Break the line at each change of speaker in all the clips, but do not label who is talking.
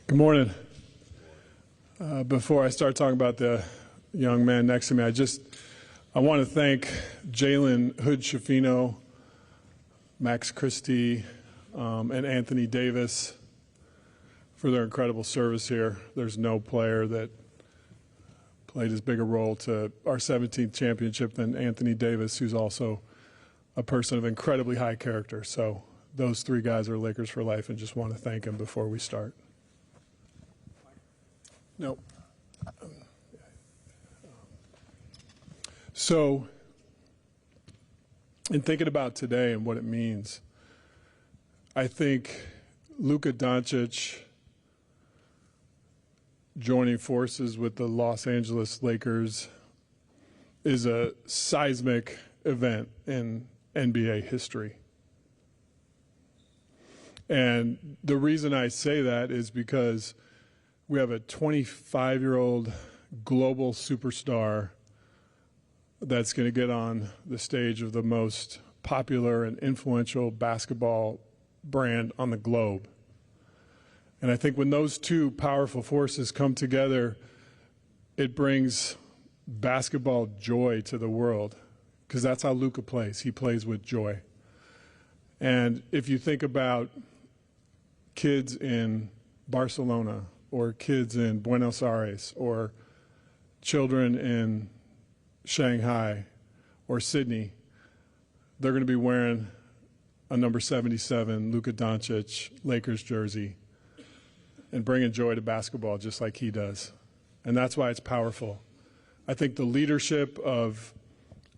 Good morning. Before I start talking about the young man next to me, I want to thank Jalen Hood-Schifino, Max Christie, and Anthony Davis for their incredible service here. There's no player that played as big a role to our 17th championship than Anthony Davis, who's also a person of incredibly high character. So those three guys are Lakers for life, and just want to thank them before we start. No. So, in thinking about today and what it means, I think Luka Doncic joining forces with the Los Angeles Lakers is a seismic event in NBA history. And the reason I say that is because we have a 25-year-old global superstar that's going to get on the stage of the most popular and influential basketball brand on the globe. And I think when those two powerful forces come together, it brings basketball joy to the world, because that's how Luka plays. He plays with joy. And if you think about kids in Barcelona, or kids in Buenos Aires, or children in Shanghai or Sydney, they're going to be wearing a number 77 Luka Doncic Lakers jersey and bringing joy to basketball just like he does. And that's why it's powerful. I think the leadership of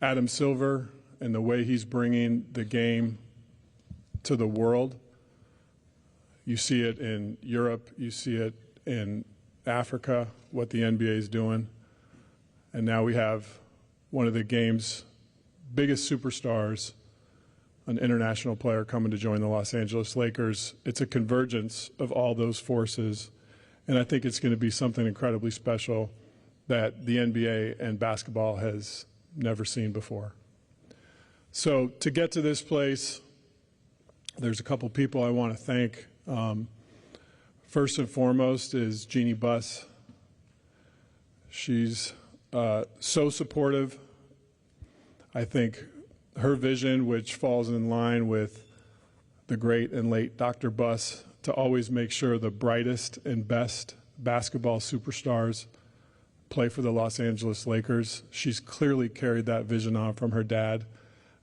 Adam Silver and the way he's bringing the game to the world, you see it in Europe, you see it in Africa, what the NBA is doing. And now we have one of the game's biggest superstars, an international player, coming to join the Los Angeles Lakers. It's a convergence of all those forces, and I think it's going to be something incredibly special that the NBA and basketball has never seen before. So to get to this place, there's a couple people I want to thank. First and foremost is Jeannie Buss. She's so supportive. I think her vision, which falls in line with the great and late Dr. Buss, to always make sure the brightest and best basketball superstars play for the Los Angeles Lakers. She's clearly carried that vision on from her dad,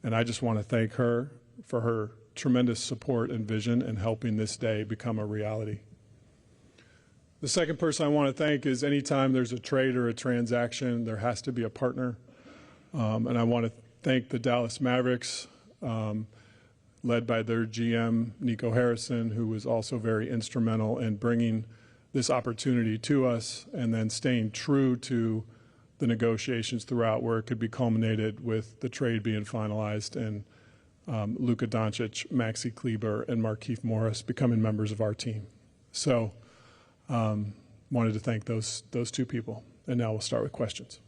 and I just want to thank her for her tremendous support and vision in helping this day become a reality. The second person I want to thank is anytime there's a trade or a transaction, there has to be a partner. And I want to thank the Dallas Mavericks, led by their GM, Nico Harrison, who was also very instrumental in bringing this opportunity to us and then staying true to the negotiations throughout, where it could be culminated with the trade being finalized and Luka Doncic, Maxi Kleber, and Markieff Morris becoming members of our team. So wanted to thank those two people. And now we'll start with questions.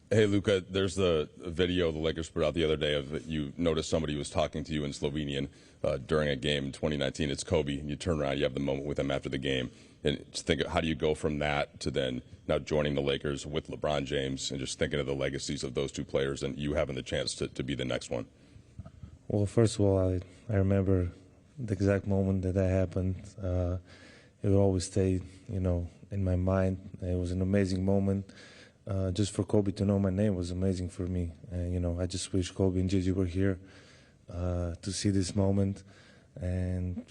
Hey, Luka, there's the video the Lakers put out the other day of you noticed somebody was talking to you in Slovenian during a game in 2019. It's Kobe, and you turn around, you have the moment with him after the game. And just think, how do you go from that to then now joining the Lakers with LeBron James, and just thinking of the legacies of those two players and you having the chance to be the next one?
Well, first of all, I remember the exact moment that happened. It will always stay, in my mind. It was an amazing moment. Just for Kobe to know my name was amazing for me. And, I just wish Kobe and Gigi were here to see this moment. And,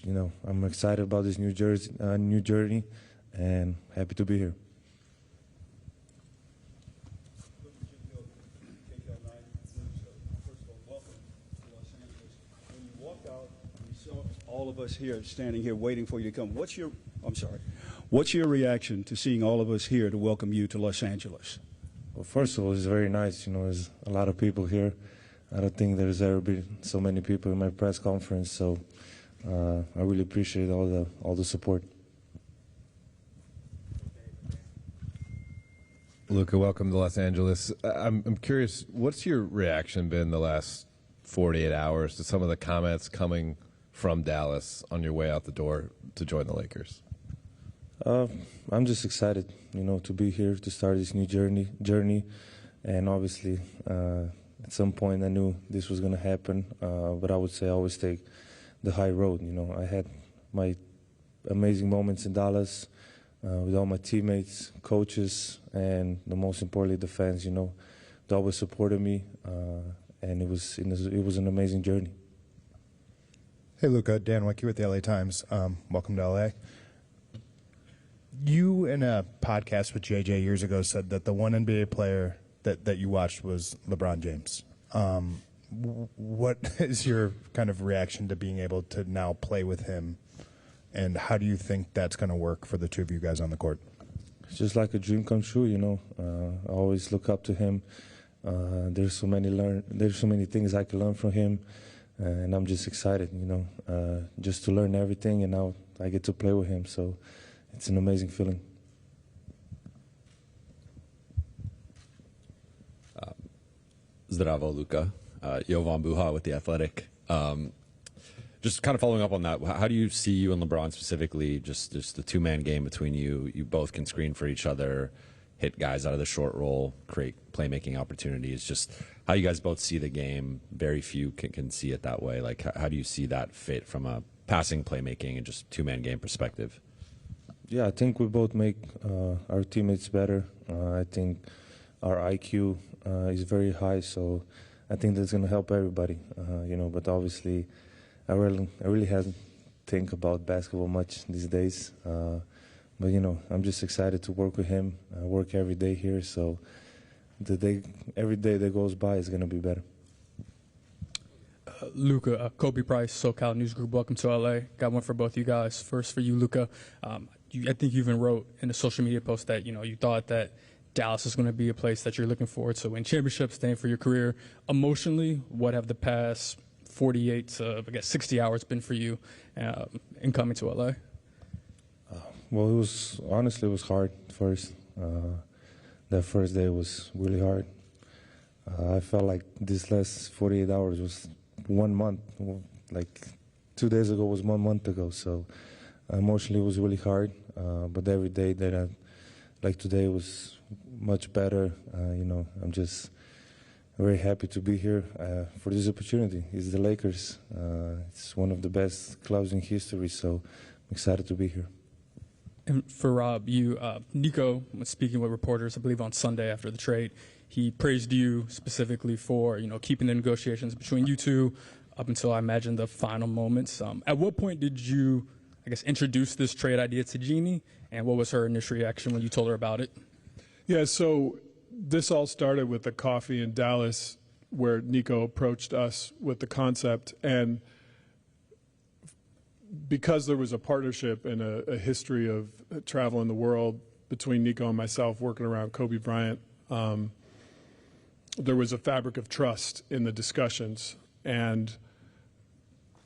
I'm excited about this new journey, and happy to be here.
All of us here standing here waiting for you to come. What's your reaction to seeing all of us here to welcome you to Los Angeles?
Well, first of all, it's very nice. There's a lot of people here. I don't think there's ever been so many people in my press conference, so I really appreciate all the support.
Luka, welcome to Los Angeles. I'm curious, what's your reaction been the last 48 hours to some of the comments coming from Dallas on your way out the door to join the Lakers?
I'm just excited, to be here to start this new journey, and obviously at some point I knew this was going to happen, but I would say I always take the high road. I had my amazing moments in Dallas with all my teammates, coaches, and the most importantly, the fans. They always supported me, and it was an amazing journey.
Hey, Luka, Dan Wicke with the LA Times. Welcome to LA. You, in a podcast with JJ years ago, said that the one NBA player that you watched was LeBron James. What is your kind of reaction to being able to now play with him, and how do you think that's going to work for the two of you guys on the court?
It's just like a dream come true, I always look up to him. There's so many things I can learn from him, and I'm just excited, just to learn everything, and now I get to play with him. So it's an amazing feeling.
Zdravo, Luka. Jovan Buha with The Athletic. Just kind of following up on that, how do you see you and LeBron specifically, just the two-man game between you? You both can screen for each other, hit guys out of the short roll, create playmaking opportunities. Just how you guys both see the game. Very few can see it that way. Like, how do you see that fit from a passing, playmaking, and just two-man game perspective?
Yeah, I think we both make our teammates better. I think our IQ is very high, so I think that's going to help everybody. But obviously, I really haven't think about basketball much these days. But I'm just excited to work with him. I work every day here, so every day that goes by is going to be better.
Luka, Kobe Price, SoCal News Group. Welcome to LA. Got one for both you guys. First for you, Luka. I think you even wrote in a social media post that you thought that Dallas is going to be a place that you're looking forward to win championships, staying for your career. Emotionally, what have the past 48 to 60 hours been for you in coming to LA?
Well, it was hard first. That first day was really hard. I felt like this last 48 hours was 1 month. Like 2 days ago was 1 month ago. So emotionally it was really hard. But every day that like today was much better. I'm just very happy to be here for this opportunity. It's the Lakers. It's one of the best clubs in history. So I'm excited to be here.
And for Rob, Nico was speaking with reporters, I believe on Sunday after the trade. He praised you specifically for, keeping the negotiations between you two up until, I imagine, the final moments. At what point did you, introduce this trade idea to Jeannie, and what was her initial reaction when you told her about it?
Yeah, so this all started with the coffee in Dallas where Nico approached us with the concept, and because there was a partnership and a history of traveling the world between Nico and myself working around Kobe Bryant, there was a fabric of trust in the discussions. And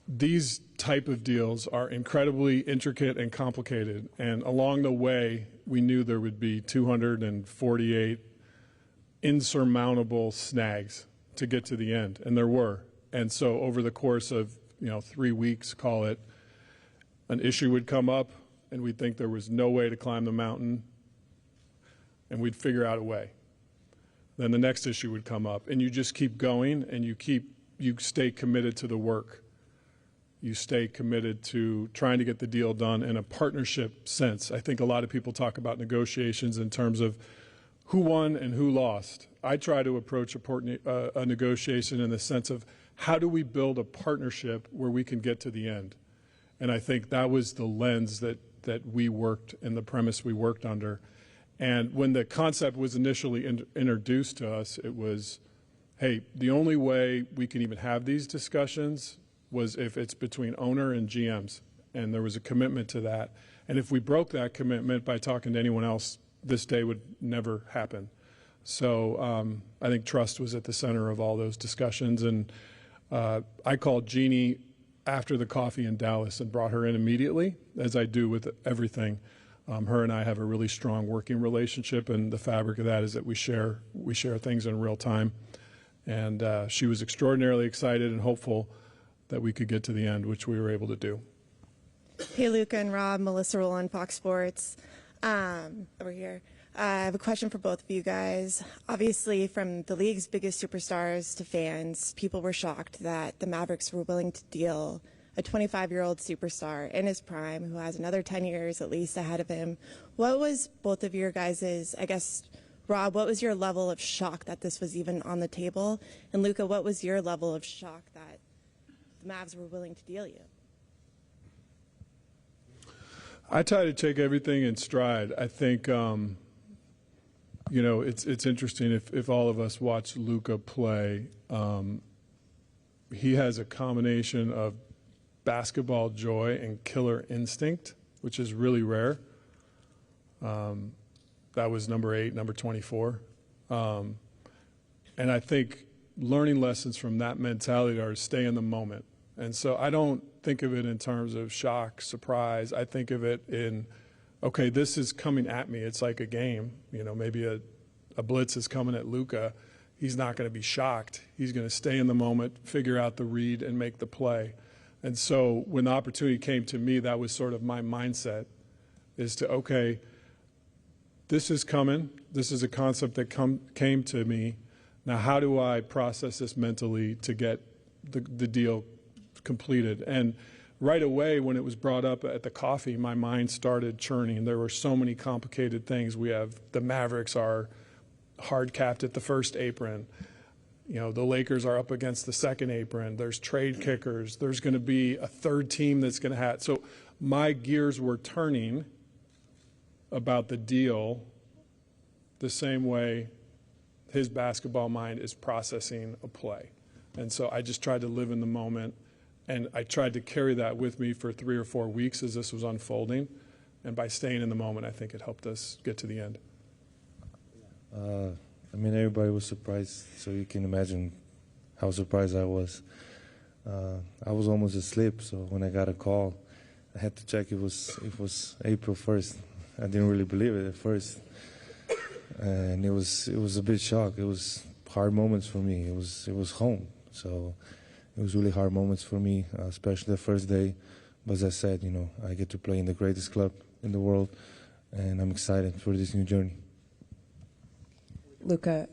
these type of deals are incredibly intricate and complicated. And along the way, we knew there would be 248 insurmountable snags to get to the end, and there were. And so over the course of 3 weeks, call it, an issue would come up, and we'd think there was no way to climb the mountain, and we'd figure out a way. Then the next issue would come up, and you just keep going, and you stay committed to the work. You stay committed to trying to get the deal done in a partnership sense. I think a lot of people talk about negotiations in terms of who won and who lost. I try to approach a negotiation in the sense of how do we build a partnership where we can get to the end. And I think that was the lens that we worked and the premise we worked under. And when the concept was initially introduced to us, it was, hey, the only way we can even have these discussions was if it's between owner and GMs. And there was a commitment to that. And if we broke that commitment by talking to anyone else, this day would never happen. So I think trust was at the center of all those discussions. And I called Jeannie after the coffee in Dallas and brought her in immediately, as I do with everything. Her and I have a really strong working relationship, and the fabric of that is that we share things in real time. And she was extraordinarily excited and hopeful that we could get to the end, which we were able to do.
Hey, Luka and Rob, Melissa Rowland, Fox Sports, over here. I have a question for both of you guys. Obviously, from the league's biggest superstars to fans, people were shocked that the Mavericks were willing to deal a 25-year-old superstar in his prime who has another 10 years at least ahead of him. What was both of your guys', I guess, Rob, what was your level of shock that this was even on the table? And Luka, what was your level of shock that the Mavs were willing to deal you?
I try to take everything in stride. I think, you know, it's interesting if all of us watch Luka play. He has a combination of basketball joy and killer instinct, which is really rare. That was number 8, number 24. And I think learning lessons from that mentality are to stay in the moment. And so I don't think of it in terms of shock, surprise. I think of it in, okay, this is coming at me. It's like a game. You know, maybe a blitz is coming at Luka. He's not going to be shocked. He's going to stay in the moment, figure out the read, and make the play. And so when the opportunity came to me, that was sort of my mindset, is to, okay, this is coming. This is a concept that came to me. Now, how do I process this mentally to get the deal completed? And right away, when it was brought up at the coffee, my mind started churning. There were so many complicated things. We have the Mavericks are hard capped at the first apron. You know, the Lakers are up against the second apron. There's trade kickers. There's going to be a third team that's going to have. So my gears were turning about the deal the same way his basketball mind is processing a play. And so I just tried to live in the moment, and I tried to carry that with me for 3 or 4 weeks as this was unfolding. And by staying in the moment, I think it helped us get to the end.
I mean, everybody was surprised, so you can imagine how surprised I was. I was almost asleep, so when I got a call, I had to check it was April 1st. I didn't really believe it at first, and it was a bit shock. It was hard moments for me. It was home, so it was really hard moments for me, especially the first day. But as I said, you know, I get to play in the greatest club in the world, and I'm excited for this new journey.
Luka,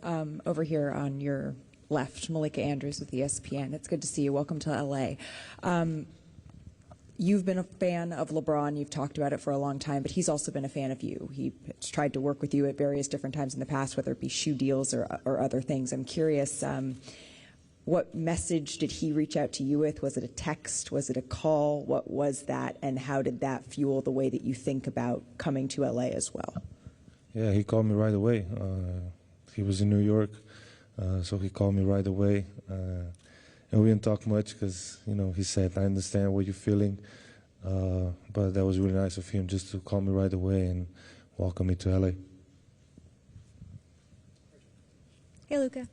over here on your left, Malika Andrews with ESPN. It's good to see you. Welcome to LA. You've been a fan of LeBron. You've talked about it for a long time, but he's also been a fan of you. He's tried to work with you at various different times in the past, whether it be shoe deals or other things. I'm curious, what message did he reach out to you with? Was it a text? Was it a call? What was that? And how did that fuel the way that you think about coming to LA as well?
Yeah, he called me right away. He was in New York, so he called me right away. And we didn't talk much because, you know, he said, I understand what you're feeling. But that was really nice of him just to call me right away and welcome me to LA.
Hey, Luka.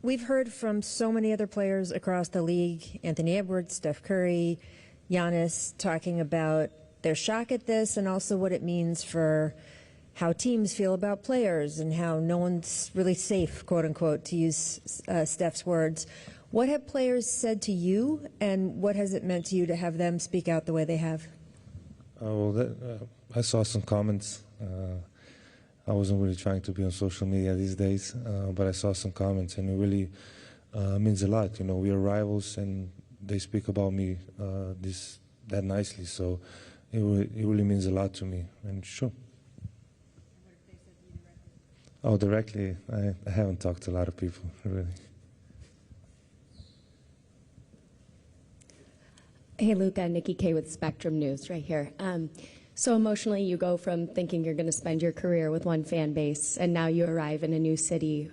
We've heard from so many other players across the league, Anthony Edwards, Steph Curry, Giannis, talking about their shock at this and also what it means for how teams feel about players and how no one's really safe, quote unquote, to use Steph's words. What have players said to you, and what has it meant to you to have them speak out the way they have?
I saw some comments. I wasn't really trying to be on social media these days, but I saw some comments, and it really means a lot. You know, we are rivals, and they speak about me that nicely, so it really means a lot to me, and sure. Oh, directly, I haven't talked to a lot of people, really.
Hey, Luka, Nikki Kay with Spectrum News right here. So emotionally, you go from thinking you're going to spend your career with one fan base, and now you arrive in a new city.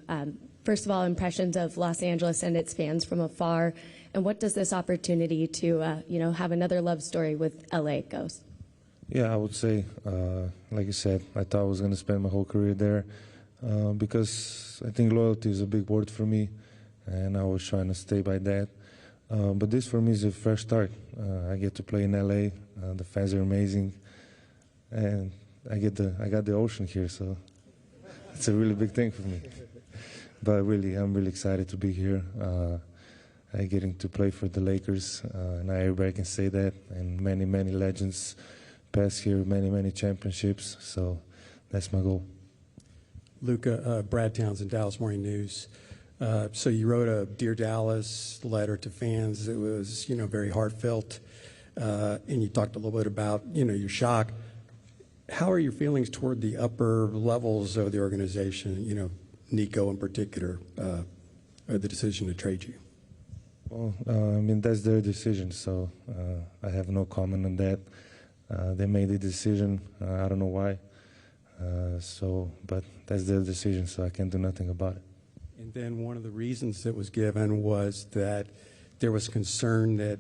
First of all, impressions of Los Angeles and its fans from afar, and what does this opportunity to, have another love story with LA goes?
Yeah, I would say, like you said, I thought I was going to spend my whole career there. Because I think loyalty is a big word for me, and I was trying to stay by that. But this for me is a fresh start. I get to play in LA. The fans are amazing, and I got the ocean here, so it's a really big thing for me. But really, I'm really excited to be here. getting to play for the Lakers. And everybody can say that. And many, many legends passed here, many, many championships. So that's my goal.
Luka, Brad Townsend, Dallas Morning News. So you wrote a Dear Dallas letter to fans. It was, very heartfelt, and you talked a little bit about, your shock. How are your feelings toward the upper levels of the organization, Nico in particular, or the decision to trade you?
Well, that's their decision, so I have no comment on that. They made the decision. I don't know why. But that's their decision, so I can't do nothing about it.
And then one of the reasons that was given was that there was concern that,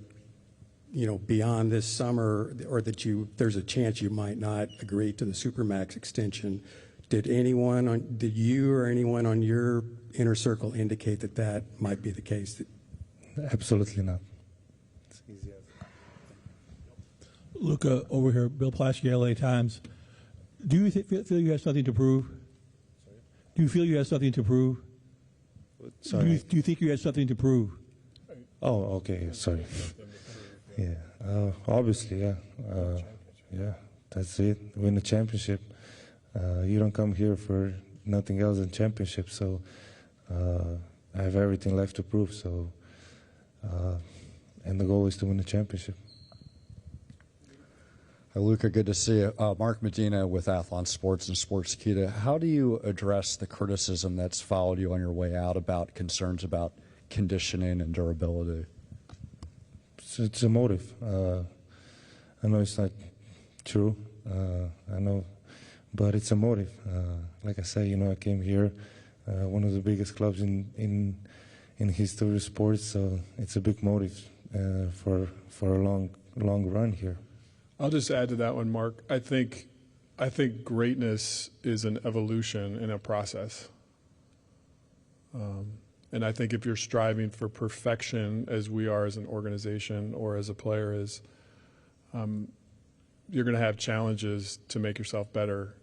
beyond this summer, or that there's a chance you might not agree to the Supermax extension. Did you or anyone on your inner circle indicate that that might be the case?
Absolutely not. It's easy.
Luka, over here, Bill Plaschke, LA Times. Do you feel you have something to prove? Do you feel you have something to prove?
Sorry.
Do you think you have something to prove?
Oh, okay. Sorry. Yeah. Obviously, yeah. Yeah. That's it. Win the championship. You don't come here for nothing else than championship. So I have everything left to prove. So, and the goal is to win the championship.
Luka, good to see you. Mark Medina with Athlon Sports and Sportskeeda. How do you address the criticism that's followed you on your way out about concerns about conditioning and durability?
It's a motive. I know it's not true. I know, but it's a motive. Like I say, I came here, one of the biggest clubs in history of sports, so it's a big motive for a long run here.
I'll just add to that one, Mark. I think greatness is an evolution in a process. And I think if you're striving for perfection, as we are as an organization or as a player, you're going to have challenges to make yourself better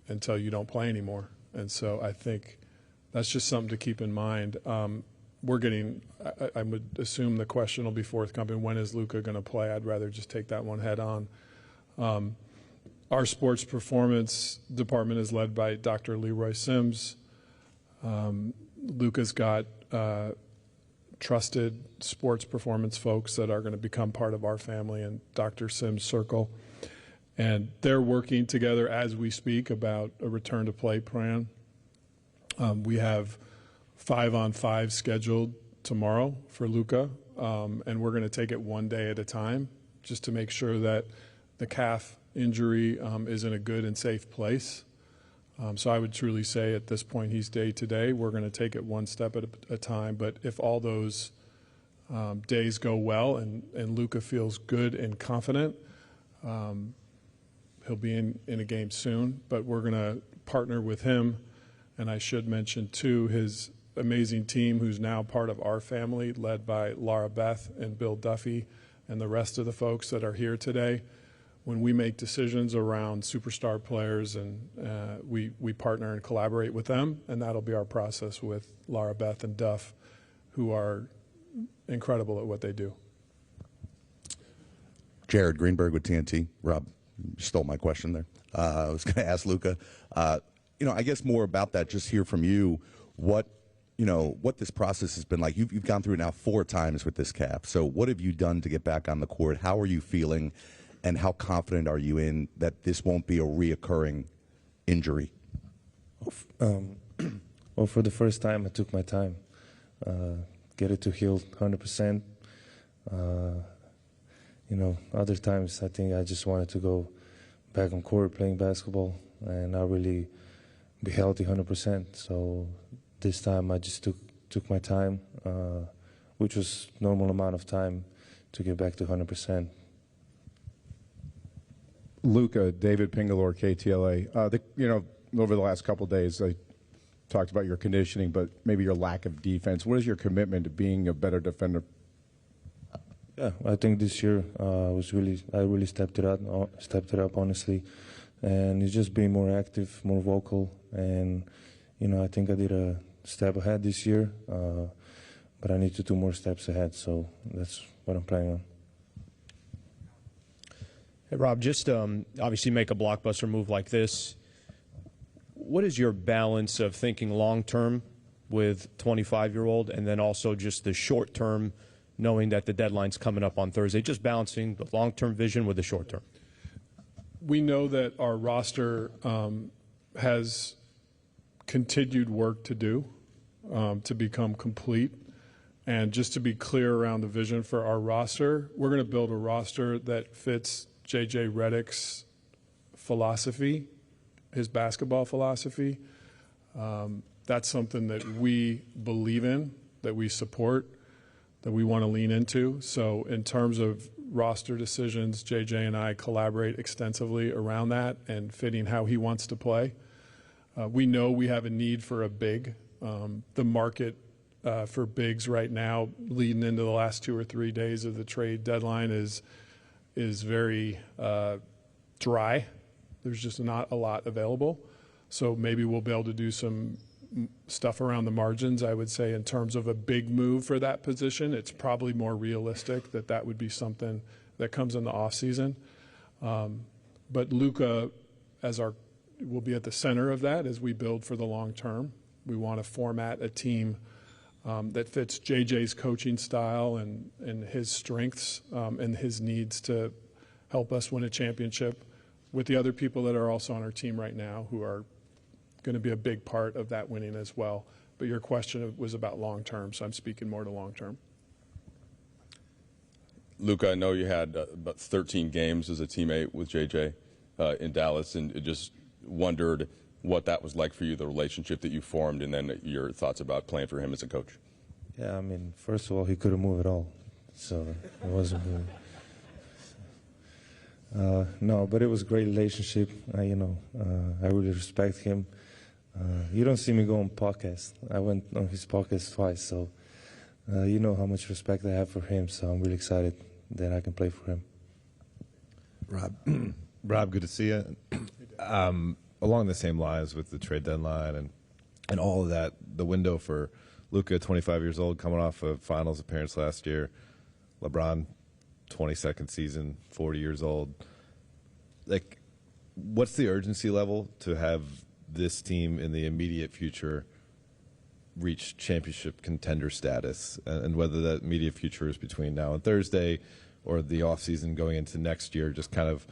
until you don't play anymore. And so I think that's just something to keep in mind. I would assume the question will be forthcoming, when is Luka going to play? I'd rather just take that one head on. Our sports performance department is led by Dr. Leroy Sims. Luka's got trusted sports performance folks that are going to become part of our family and Dr. Sims' circle. And they're working together as we speak about a return to play plan. We have 5-on-5 scheduled tomorrow for Luka, and we're going to take it one day at a time just to make sure that the calf injury is in a good and safe place. So I would truly say at this point he's day to day. We're going to take it one step at a time. But if all those days go well and Luka feels good and confident, he'll be in a game soon. But we're going to partner with him. And I should mention, too, his amazing team who's now part of our family, led by Laura Beth and Bill Duffy and the rest of the folks that are here today. When we make decisions around superstar players, and we partner and collaborate with them, and that'll be our process with Laura Beth and Duff, who are incredible at what they do.
Jared Greenberg with TNT. Rob, you stole my question there. I was going to ask Luka, I guess more about that, just hear from you what this process has been like. You've gone through it now 4 times with this calf. So what have you done to get back on the court? How are you feeling? And how confident are you in that this won't be a reoccurring injury?
Well, for the first time, I took my time. Get it to heal 100%. Other times I think I just wanted to go back on court playing basketball and not really be healthy 100%. So this time I just took my time, which was normal amount of time to get back to 100%.
Luka, David Pingalore, KTLA. Over the last couple of days, I talked about your conditioning, but maybe your lack of defense. What is your commitment to being a better defender?
Yeah, I think this year I really stepped it up honestly, and it's just being more active, more vocal, and I think I did a step ahead this year. but I need to do more steps ahead. So that's what I'm planning on.
Hey, Rob, just obviously make a blockbuster move like this. What is your balance of thinking long-term with 25-year-old and then also just the short-term, knowing that the deadline's coming up on Thursday, just balancing the long-term vision with the short-term?
We know that our roster has continued work to do to become complete. And just to be clear around the vision for our roster, we're going to build a roster that fits J.J. Redick's philosophy, his basketball philosophy. That's something that we believe in, that we support, that we want to lean into. So in terms of roster decisions, J.J. and I collaborate extensively around that and fitting how he wants to play. We know we have a need for a big. The market for bigs right now, leading into the last 2 or 3 days of the trade deadline, is very dry. There's just not a lot available. So maybe we'll be able to do some stuff around the margins. I would say in terms of a big move for that position, it's probably more realistic that that would be something that comes in the offseason. But Luka will be at the center of that as we build for the long term. We want to format a team that fits JJ's coaching style and his strengths and his needs to help us win a championship with the other people that are also on our team right now who are going to be a big part of that winning as well. But your question was about long term, so I'm speaking more to long term.
Luka, I know you had about 13 games as a teammate with JJ in Dallas, and just wondered what that was like for you, the relationship that you formed, and then your thoughts about playing for him as a coach.
Yeah, I mean, first of all, he couldn't move at all, so it wasn't good. No, but it was a great relationship. I really respect him. You don't see me go on podcasts. I went on his podcast twice, so you know how much respect I have for him. So I'm really excited that I can play for him.
Rob, good to see you. Along the same lines with the trade deadline and all of that, the window for Luka, 25 years old, coming off a finals appearance last year. LeBron, 22nd season, 40 years old. Like, what's the urgency level to have this team in the immediate future reach championship contender status, and whether that immediate future is between now and Thursday or the offseason going into next year? Just kind of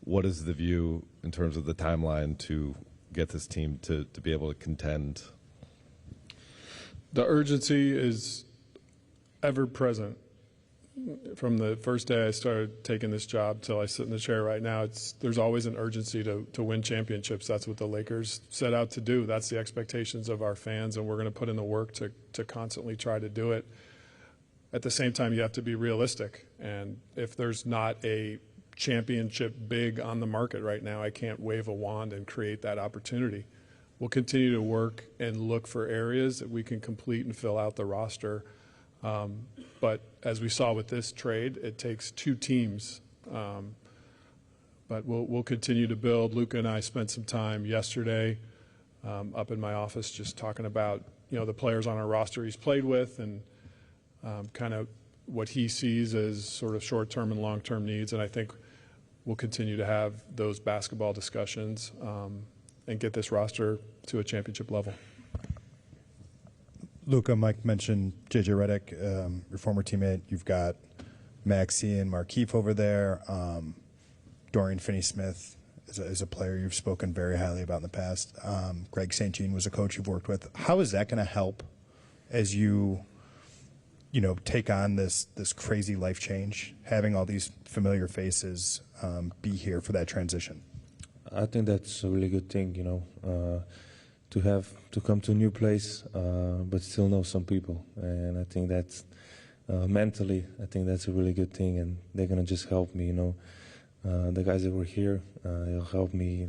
what is the view in terms of the timeline to get this team to be able to contend?
The urgency is ever present. From the first day I started taking this job till I sit in the chair right now, there's always an urgency to win championships. That's what the Lakers set out to do. That's the expectations of our fans, and we're going to put in the work to constantly try to do it. At the same time, you have to be realistic, and if there's not a championship big on the market right now, I can't wave a wand and create that opportunity. We'll continue to work and look for areas that we can complete and fill out the roster. But as we saw with this trade, it takes two teams. But we'll continue to build. Luka and I spent some time yesterday up in my office just talking about the players on our roster he's played with and kind of what he sees as sort of short-term and long-term needs. And I think we'll continue to have those basketball discussions and get this roster to a championship level.
Luka, Mike mentioned J.J. Redick, your former teammate. You've got Maxi and Markieff over there. Dorian Finney-Smith is a player you've spoken very highly about in the past. Greg St. Jean was a coach you've worked with. How is that going to help as you take on this crazy life change, having all these familiar faces be here for that transition?
I think that's a really good thing, to come to a new place, but still know some people. And I think that's mentally, I think that's a really good thing, and they're gonna just help me. The guys that were here, it'll help me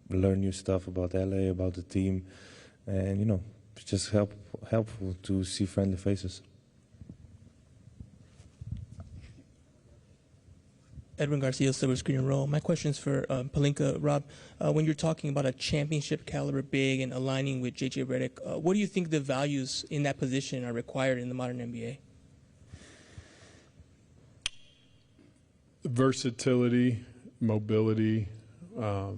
learn new stuff about LA, about the team, and it's just helpful to see friendly faces.
Edwin Garcia, Silver Screen and Roll. My question's for Pelinka. Rob, when you're talking about a championship caliber big and aligning with J.J. Redick, what do you think the values in that position are required in the modern NBA?
Versatility, mobility, a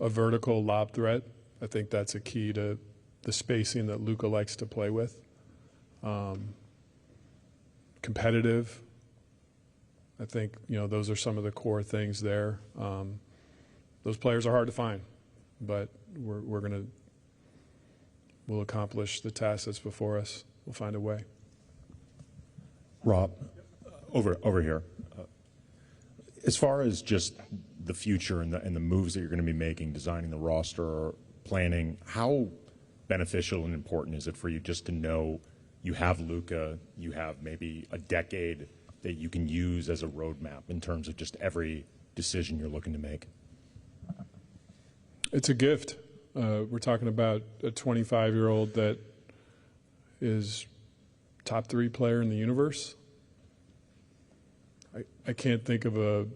vertical lob threat. I think that's a key to the spacing that Luka likes to play with. Competitive. I think, those are some of the core things there. Those players are hard to find, but we'll accomplish the task that's before us. We'll find a way.
Rob, over here. As far as just the future and the moves that you're going to be making, designing the roster, planning, how beneficial and important is it for you just to know you have Luka, you have maybe a decade that you can use as a roadmap in terms of just every decision you're looking to make?
It's a gift. We're talking about a 25-year-old that is top 3 player in the universe. I can't think of a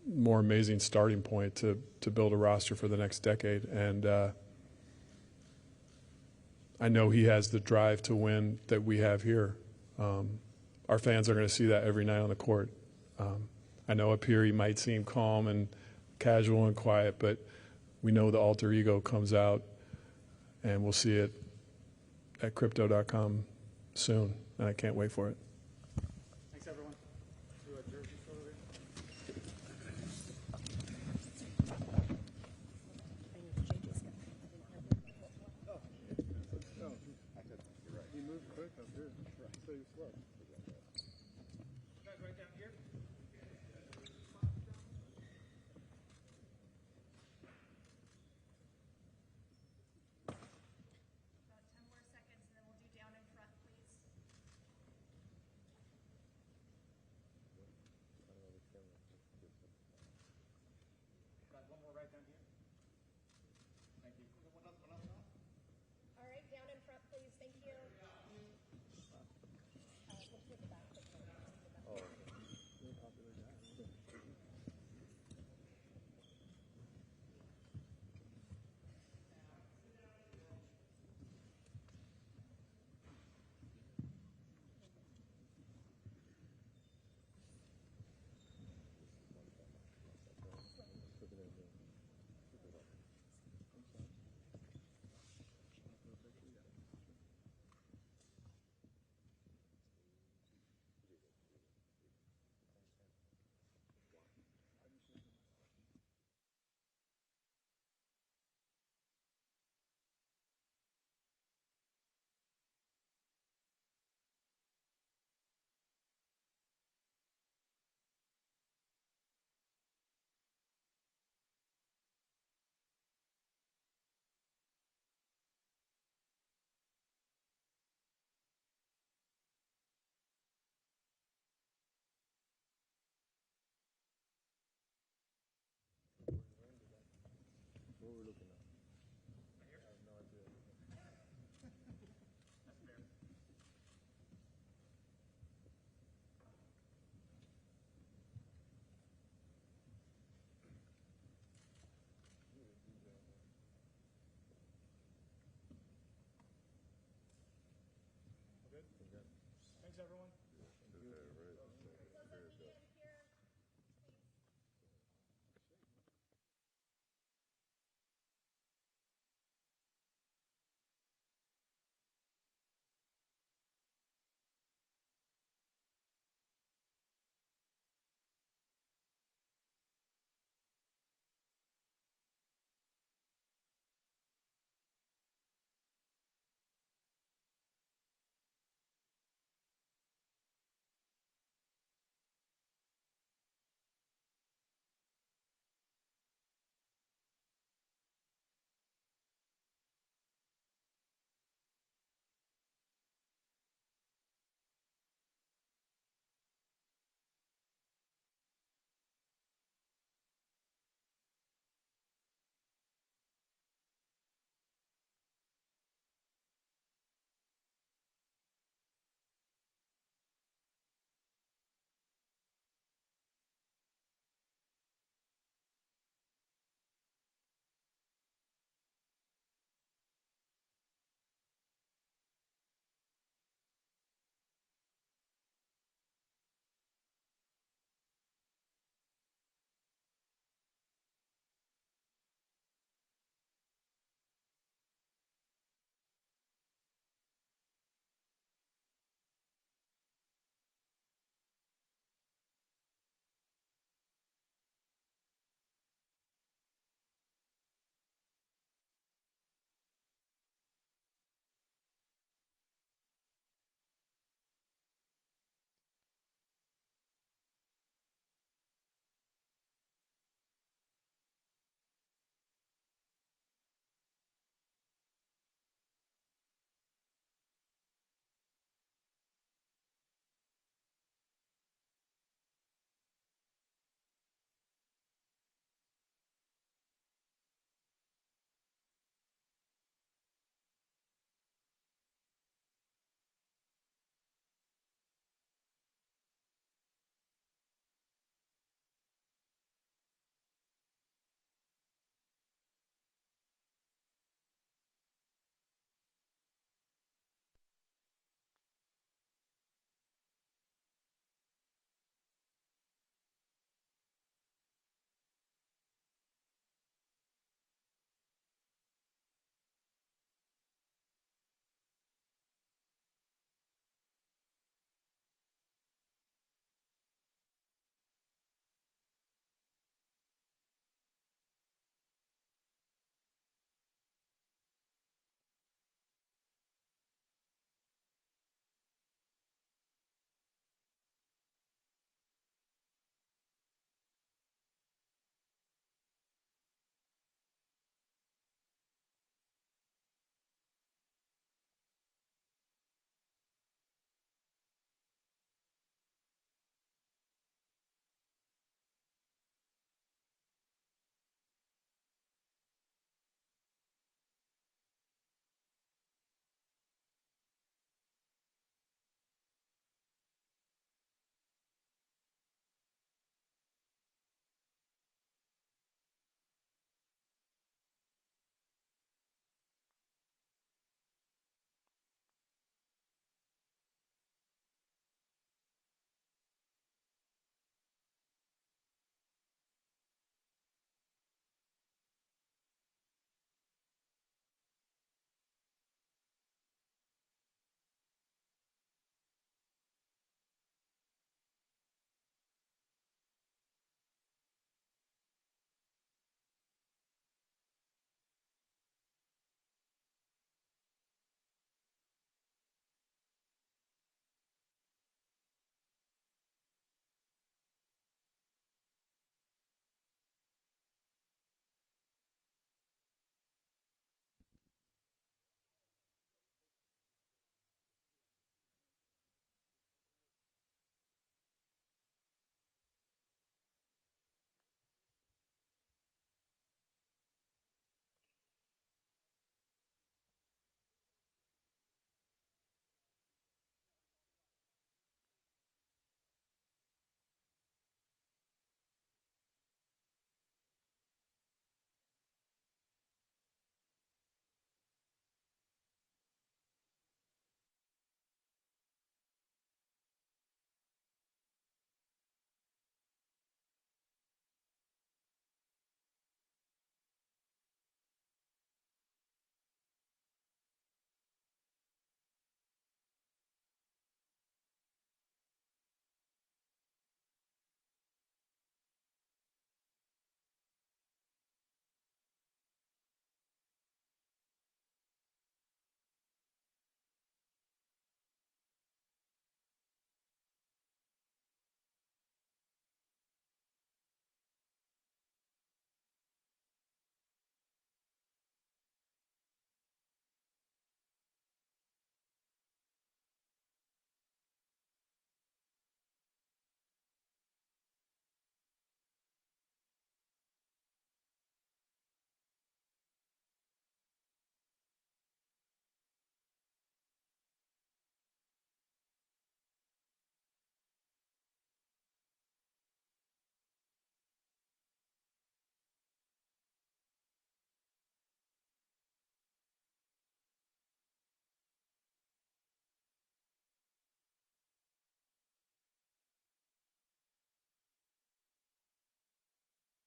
more amazing starting point to build a roster for the next decade. And I know he has the drive to win that we have here. Our fans are going to see that every night on the court. I know up here he might seem calm and casual and quiet, but we know the alter ego comes out, and we'll see it at crypto.com soon, and I can't wait for it.
Thanks, everyone. Thanks, everyone.